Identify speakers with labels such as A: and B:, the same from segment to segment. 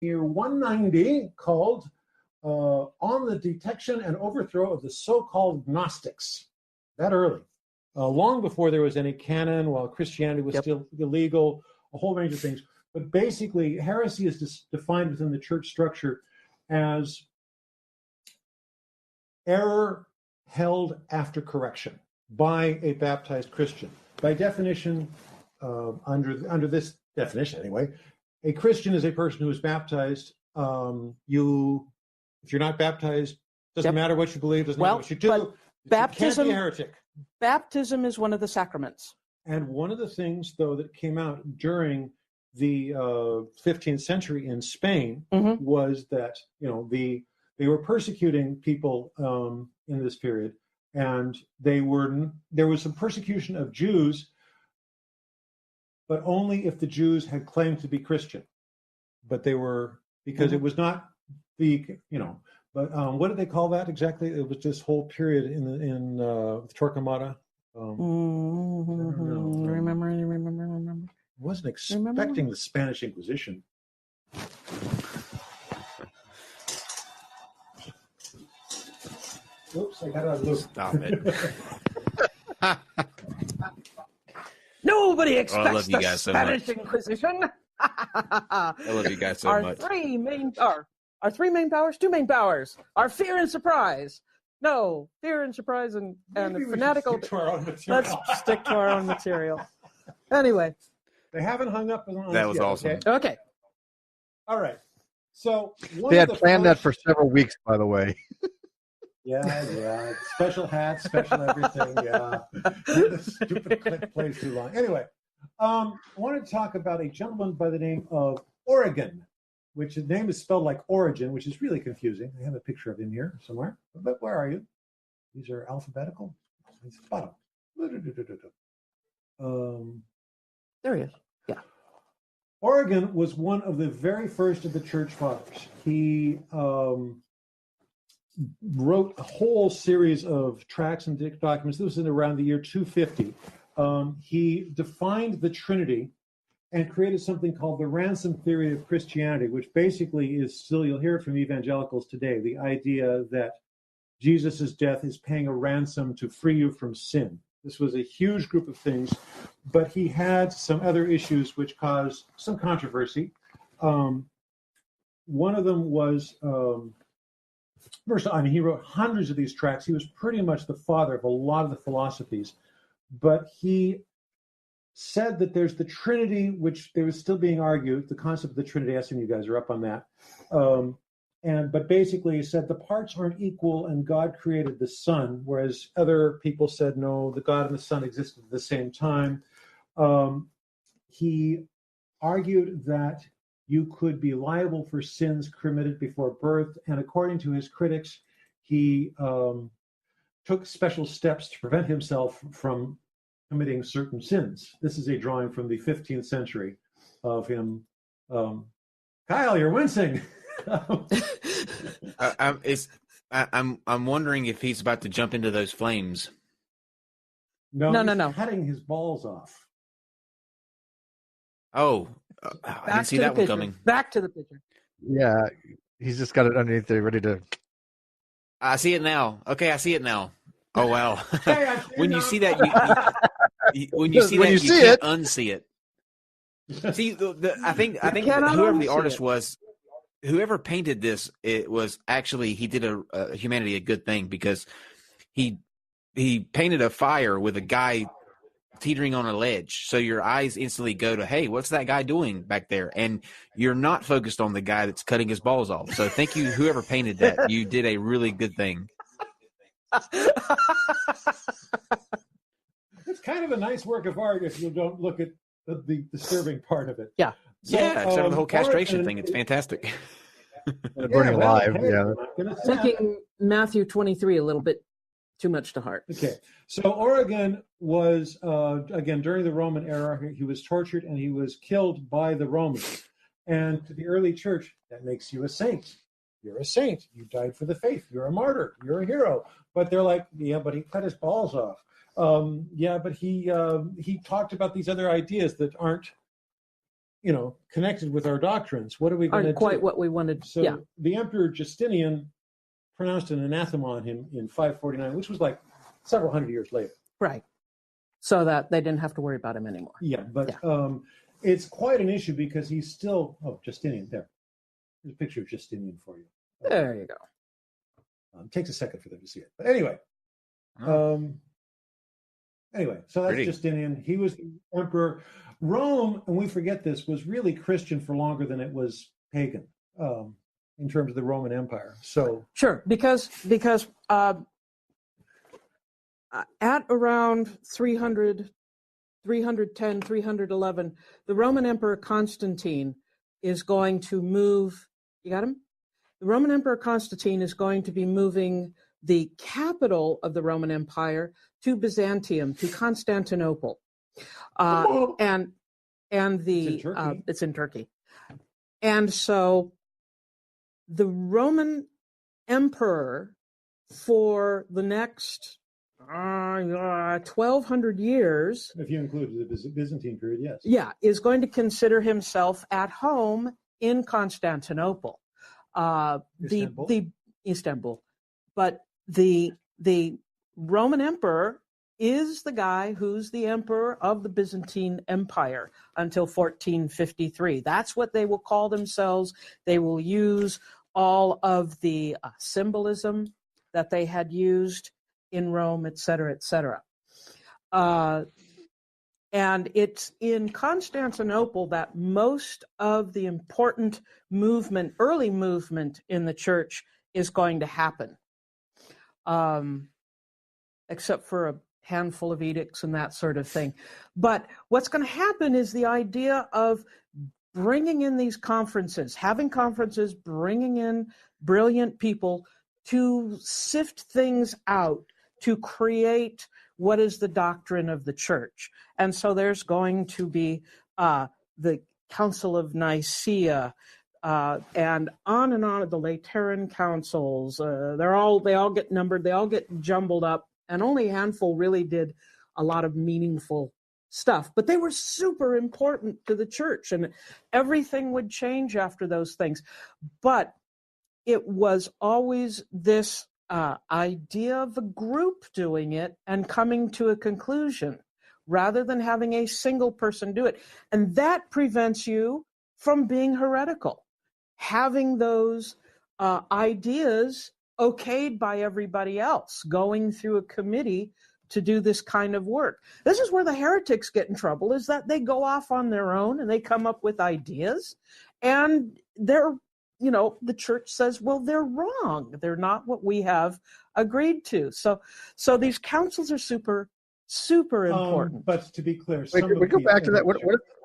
A: Year 190, called On the Detection and Overthrow of the So-Called Gnostics. That early. Long before there was any canon, while Christianity was still illegal, a whole range of things. But basically, heresy is defined within the church structure as error held after correction by a baptized Christian. By definition, under this definition anyway, a Christian is a person who is baptized. If you're not baptized, doesn't matter what you believe, doesn't matter what you do.
B: Baptism,
A: you can't be a heretic.
B: Baptism is one of the sacraments. And
A: one of the things, though, that came out during the 15th century in Spain was that, they were persecuting people in this period, and there was some persecution of Jews, but only if the Jews had claimed to be Christian. But they were, because it was not but what did they call that exactly? It was this whole period in Torquemada.
B: Remember.
A: Wasn't expecting the Spanish Inquisition. Oops, I got out of the loop.
C: Stop it.
B: Nobody expects
C: the
B: Spanish Inquisition.
C: I love you guys so much.
B: Our three main powers, two main powers, are fear and surprise. No, fear and surprise and fanatical. Let's stick to our own material. Anyway.
A: They haven't hung up on
C: that was
A: yet,
C: awesome.
B: Okay.
A: All right. So
D: they had planned that for several weeks, by the way.
A: Yeah. Special hats, special everything. Yeah. The stupid clip plays too long. Anyway, I want to talk about a gentleman by the name of Origen, which his name is spelled like origin, which is really confusing. I have a picture of him here somewhere. But where are you? These are alphabetical. It's bottom.
B: There he is. Yeah.
A: Origen was one of the very first of the church fathers. He wrote a whole series of tracts and documents. This was in around the year 250. He defined the Trinity and created something called the ransom theory of Christianity, which basically is still, you'll hear it from evangelicals today, the idea that Jesus' death is paying a ransom to free you from sin. This was a huge group of things, but he had some other issues which caused some controversy. One of them was, he wrote hundreds of these tracts. He was pretty much the father of a lot of the philosophies, but he said that there's the Trinity, which there was still being argued, the concept of the Trinity. I assume you guys are up on that. But basically he said the parts aren't equal and God created the Son, whereas other people said, no, the God and the Son existed at the same time. He argued that you could be liable for sins committed before birth, and according to his critics, he took special steps to prevent himself from committing certain sins. This is a drawing from the 15th century of him. Kyle, you're wincing.
C: I'm wondering if he's about to jump into those flames.
A: No. Cutting his balls off.
C: Oh, I didn't see that one coming.
B: Back to the picture.
D: Yeah, he's just got it underneath there, ready to.
C: I see it now. Okay, I see it now. Oh wow!
A: Hey,
C: when you see that, you can't unsee it. See, I think whoever the artist was, whoever painted this, it was actually he did a humanity a good thing, because he painted a fire with a guy teetering on a ledge, so your eyes instantly go to, hey, what's that guy doing back there? And you're not focused on the guy that's cutting his balls off. So thank you, whoever painted that. You did a really good thing.
A: It's kind of a nice work of art if you don't look at the disturbing part of it.
B: Yeah.
A: So,
C: except for the whole castration thing. It's fantastic.
D: Burning alive. Yeah.
B: Taking Matthew 23 a little bit too much to heart.
A: Okay. So Origen was, again, during the Roman era, he was tortured and he was killed by the Romans. And to the early church, that makes you a saint. You're a saint. You died for the faith. You're a martyr. You're a hero. But they're like, yeah, but he cut his balls off. Yeah, but he talked about these other ideas that aren't connected with our doctrines. What are we going to do?
B: Aren't quite what we wanted.
A: So the Emperor Justinian pronounced an anathema on him in 549, which was like several hundred years later.
B: Right. So that they didn't have to worry about him anymore.
A: Yeah, but it's quite an issue because he's still, Justinian, there. There's a picture of Justinian for you.
B: There you go.
A: It takes a second for them to see it. But anyway. So that's
C: Pretty.
A: Justinian. He was the emperor. Rome, and we forget this, was really Christian for longer than it was pagan in terms of the Roman Empire. So
B: sure, because at around 300, 310, 311, the Roman Emperor Constantine is going to move. You got him? The Roman Emperor Constantine is going to be moving the capital of the Roman Empire to Byzantium, to Constantinople. And it's in Turkey. And so the Roman emperor for the next 1,200 years,
A: if you include the Byzantine period, yes.
B: Yeah, is going to consider himself at home in Constantinople. Istanbul. But the Roman emperor is the guy who's the emperor of the Byzantine Empire until 1453. That's what they will call themselves. They will use all of the symbolism that they had used in Rome, et cetera, et cetera. And it's in Constantinople that most of the important movement, early movement in the church is going to happen, except for a handful of edicts and that sort of thing. But what's going to happen is the idea of bringing in these conferences, having conferences, bringing in brilliant people to sift things out, to create what is the doctrine of the church. And so there's going to be the Council of Nicaea, and on, the Lateran councils. They all get numbered, they all get jumbled up, and only a handful really did a lot of meaningful stuff. But they were super important to the church, and everything would change after those things. But it was always this idea of a group doing it and coming to a conclusion, rather than having a single person do it. And that prevents you from being heretical. Having those ideas okayed by everybody else, going through a committee to do this kind of work. This is where the heretics get in trouble, is that they go off on their own and they come up with ideas, and the church says, well, they're wrong. They're not what we have agreed to. So these councils are super, super important.
A: But to be clear,
D: can we go back to that?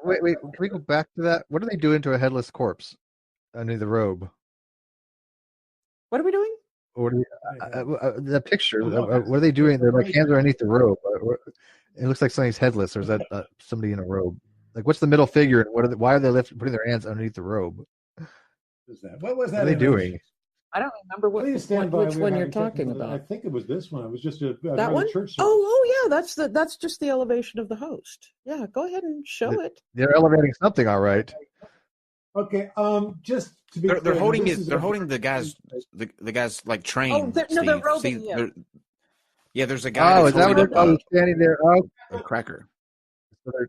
D: Wait, can we go back to that? What are they doing to a headless corpse under the robe?
B: What are we doing?
D: What the picture? What are they doing? Their hands are underneath the robe. It looks like somebody's headless, or is that somebody in a robe? Like, what's the middle figure? And why are they putting their hands underneath the robe?
A: What was that?
D: What are they doing?
B: I don't remember which one you're talking about.
A: I think it was this one. It was just
B: that one.
A: Church
B: oh yeah, that's just the elevation of the host. Yeah, go ahead and show it.
D: They're elevating something, all right.
A: Okay. Just to be
C: they're holding the guys like trained.
B: They're robing.
C: There's a guy.
D: Is that what he's standing there?
C: A cracker.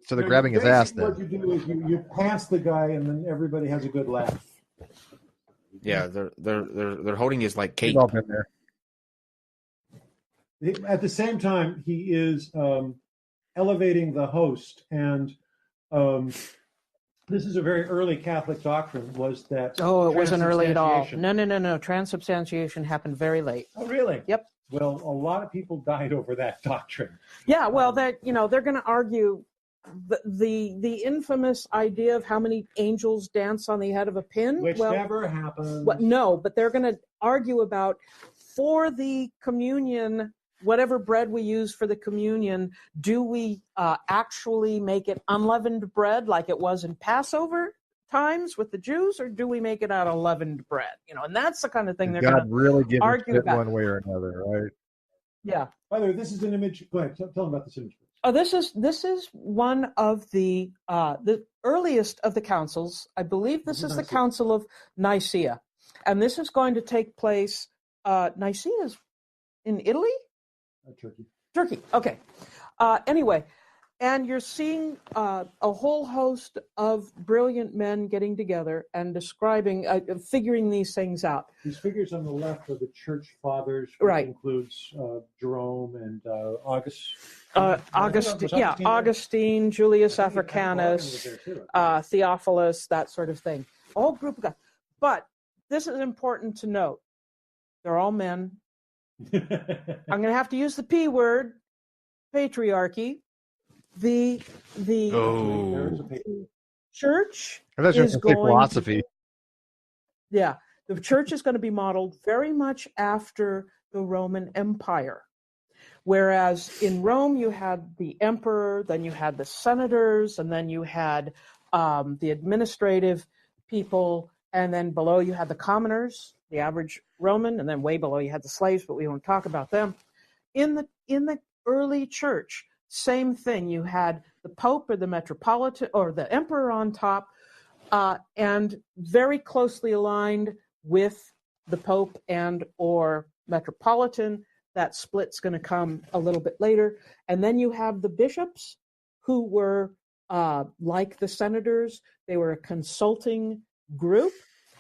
D: So they're grabbing his ass. Then
A: what you do is you pass the guy, and then everybody has a good laugh.
C: Yeah, they're holding his like cape.
D: All been there.
A: At the same time, he is elevating the host, and this is a very early Catholic doctrine. Was that?
B: Oh, it wasn't early at all. No. Transubstantiation happened very late.
A: Oh, really?
B: Yep.
A: Well, a lot of people died over that doctrine.
B: Yeah. Well, they're going to argue the infamous idea of how many angels dance on the head of a pin,
A: which never happened.
B: No, but they're going to argue about, for the communion, whatever bread we use for the communion, do we actually make it unleavened bread like it was in Passover times with the Jews, or do we make it out of leavened bread? And that's the kind of thing they're going to argue about
D: one way or another, right?
B: Yeah.
A: By the way, this is an image. Go ahead, tell them about this image.
B: This is one of the earliest of the councils. I believe this is the Council of Nicaea, and this is going to take place. Nicaea is in Italy?
A: Turkey.
B: Turkey. Okay. Anyway, and you're seeing a whole host of brilliant men getting together and describing, figuring these things out.
A: These figures on the left are the church fathers, which includes Jerome and
B: Augustine, Julius Africanus, Theophilus, that sort of thing. A whole group of guys. But this is important to note. They're all men. I'm going to have to use the P word, patriarchy. The church is going
D: philosophy.
B: The church is going to be modeled very much after the Roman Empire. Whereas in Rome, you had the emperor, then you had the senators, and then you had the administrative people, and then below you had the commoners, the average Roman, and then way below you had the slaves, but we won't talk about them. In the early church, same thing. You had the Pope or the Metropolitan or the Emperor on top, and very closely aligned with the Pope and or Metropolitan. That split's going to come a little bit later. And then you have the bishops who were like the senators. They were a consulting group.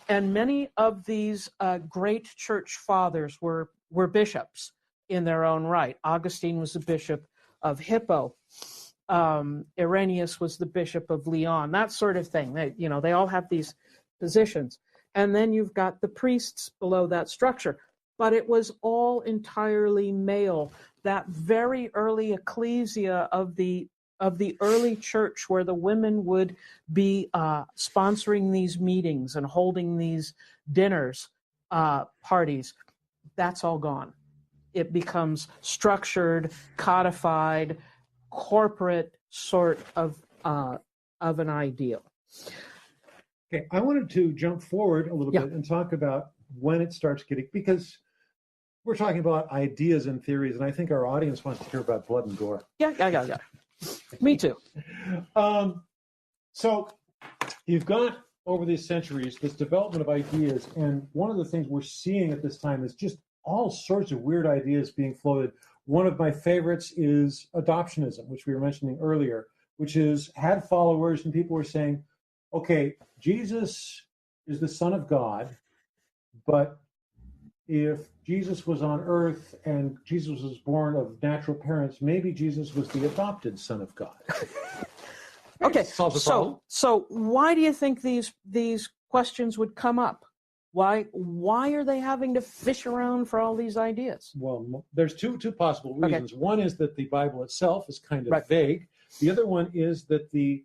B: And many of these great church fathers were bishops in their own right. Augustine was the bishop of Hippo. Irenaeus was the bishop of Lyon, that sort of thing. They all have these positions. And then you've got the priests below that structure. But it was all entirely male. That very early ecclesia of the early church, where the women would be sponsoring these meetings and holding these dinners, parties, that's all gone. It becomes structured, codified, corporate sort of an ideal.
A: Okay, I wanted to jump forward a little bit and talk about when it starts getting, because we're talking about ideas and theories, and I think our audience wants to hear about blood and gore.
B: Yeah. Me too.
A: So you've got, over these centuries, this development of ideas, and one of the things we're seeing at this time is just all sorts of weird ideas being floated. One of my favorites is adoptionism, which we were mentioning earlier, which had followers, and people were saying, okay, Jesus is the Son of God, but if Jesus was on earth and Jesus was born of natural parents, maybe Jesus was the adopted Son of God.
B: Okay, so why do you think these questions would come up? Why are they having to fish around for all these ideas?
A: Well, there's two possible reasons. Okay. One is that the Bible itself is kind of vague. The other one is that the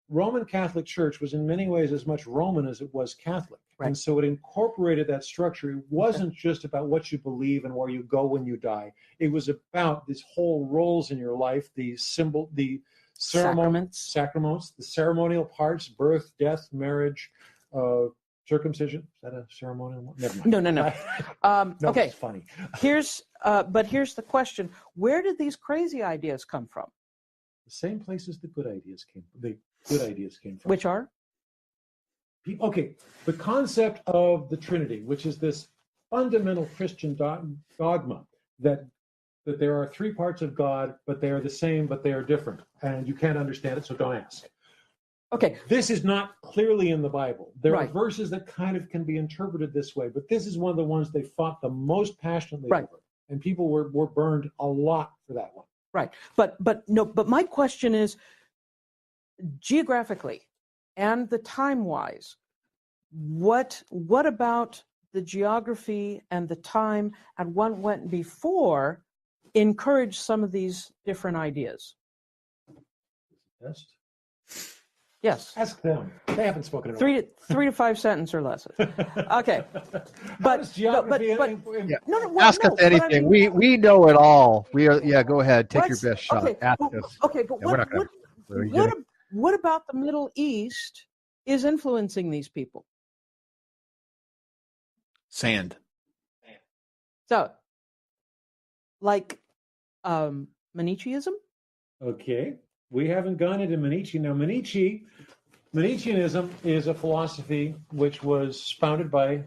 A: Roman Catholic Church was in many ways as much Roman as it was Catholic. Right. And so it incorporated that structure. It wasn't just about what you believe and where you go when you die. It was about these whole roles in your life, the sacraments, the ceremonial parts, birth, death, marriage, circumcision. Is that a ceremonial one? Never mind.
B: No.
A: No,
B: okay.
A: It's funny.
B: Here's the question. Where did these crazy ideas come from?
A: The same places the good ideas came from.
B: Which are?
A: Okay, the concept of the Trinity, which is this fundamental Christian dogma that there are three parts of God, but they are the same, but they are different. And you can't understand it, so don't ask.
B: Okay.
A: This is not clearly in the Bible. There are verses that kind of can be interpreted this way, but this is one of the ones they fought the most passionately over. And people were burned a lot for that one.
B: Right. But my question is, geographically and the time-wise, what about the geography and the time and what went before encouraged some of these different ideas? Yes.
A: Ask them. They haven't spoken about it.
B: 3 to 5 sentences or less. Okay.
A: But
D: ask us anything. We know it all. We are. Yeah, go ahead. Take your best shot. Ask us.
B: Okay, but what about the Middle East is influencing these people?
C: Sand.
B: So, like Manichaeism?
A: Okay. We haven't gone into Manichaeism. Now, Manichaeism is a philosophy which was founded by